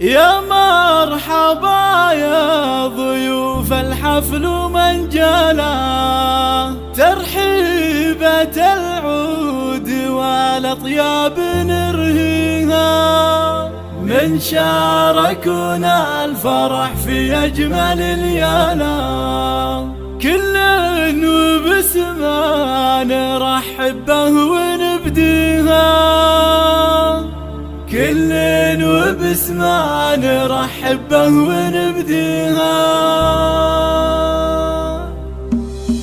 يا مرحبا يا ضيوف الحفل من جلا، ترحيبة العود والأطياب نرهيها، من شاركونا الفرح في أجمل الليالي، كل وباسمه نرحب به ونبديها، كل وباسمه نرحب به ونبديها.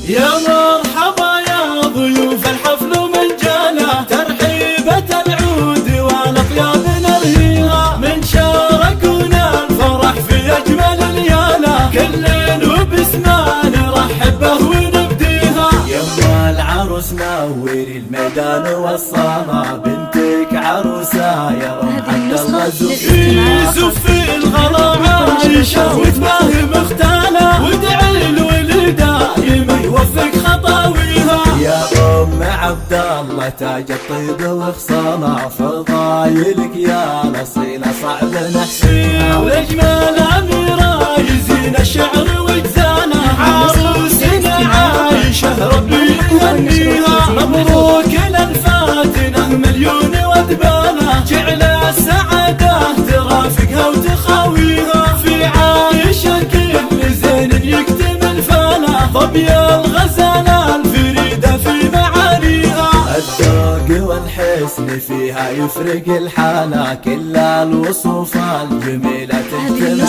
يا مرحبا يا ضيوف الحفل من جانا، ترحيبة العود والأطياب نرهيها، من شاركونا الفرح في أجمل الليالي، كل وباسمه نرحب به ونبديها. يما العروس نوري الميدان والصالة، بنتك عروسة يا رب عبد الله زفي الغلا عايشة وتباهي مختالة، وادعي الولد دايم يوفق خطاويها. يا ام عبد الله تاج الطيب وخصالة، فضايلك يا الاصيلة صعب نحسيها، واجمل اميرة يزين الشعر وجزانة، عروسنا عايشة ربي يهنيها. مبروك للفاتنة مليون ودبانة، جعل السعادة ترافقها وتخاويها، في عايشة كل زين يكتمل فانا، ظبي الغزالة الفريدة في معانيها. الذوق والحسن فيها يفرق الحالة، كل الوصوف الجميلة تجتمع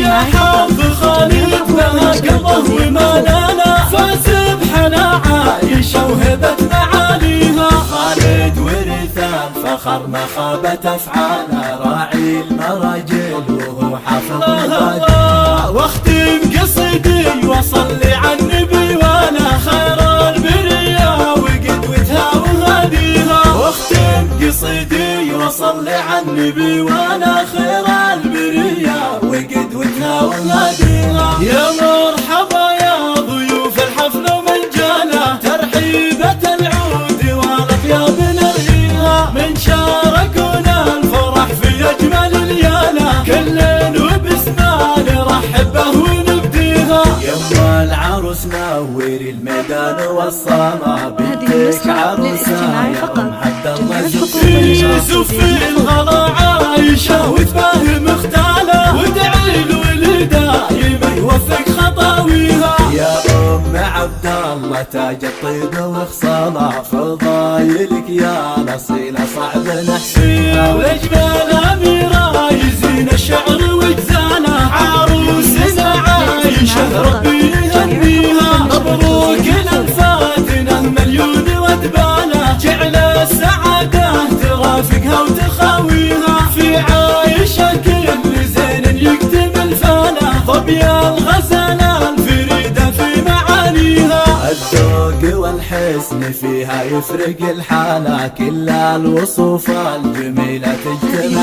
يا حظ خالد بها قلبه ومالانا، فاز بحلا عايشة وهبة معاليها. خالد ورث الفخر ما خابت افعاله، راعي المراجل وهو حافظ الله. واختم قصيدي وصلي على النبي وانا خير البرية وقدوتها وهديها، واختم قصيدي وصلي على النبي وانا خير البرية وقدوتها وهديها. يا مرحبا يا ضيوف الحفل من جانا، ترحيبة العود والأطياب نرهيها، من شاركونا الفرح في أجمل الليالي، كل وباسمه نرحب به ونبديها. يما العروس نوري الميدان والصالة، بنتك عروسة يا ام عبد الله زفي الغلا عايشة وتباهي مختالة، وادعي الولد دايم يوفق خطاويها. يا ام عبد الله تاج الطيب وخصالة، فضايلك يا الاصيلة صعب نحسيها، واجمل اميرة يزين الشعر وجزانة، عروسنا عايشة ربي يهنيها. مبروك للفاتنة مليون ودبانة، جعل السعادة ترافقها وتخاويها، في عايشة كل زين يكتمل فانا، ظبي الغزالة الفريدة في معانيها. الذوق والحسن فيها يفرق الحالة، كل الوصوف الجميلة تجتمع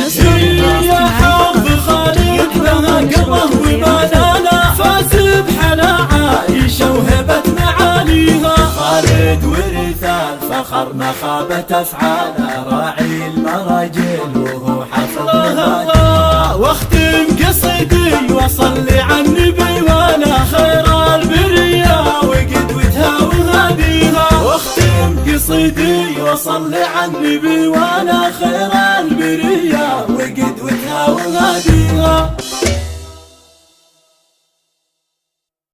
يا حظ خالد بها قلبه ومالانا، فاز بحلا عايشة وهبة معاليها. خالد ورث الفخر ما خابت افعاله، راعي المراجل وهو حافظ الله. واختم قصيدي وصلي على النبي وانا خير البرية وقدوتها وهديها، واختم قصيدي وصلي على النبي وانا خير البرية وقدوتها وهديها.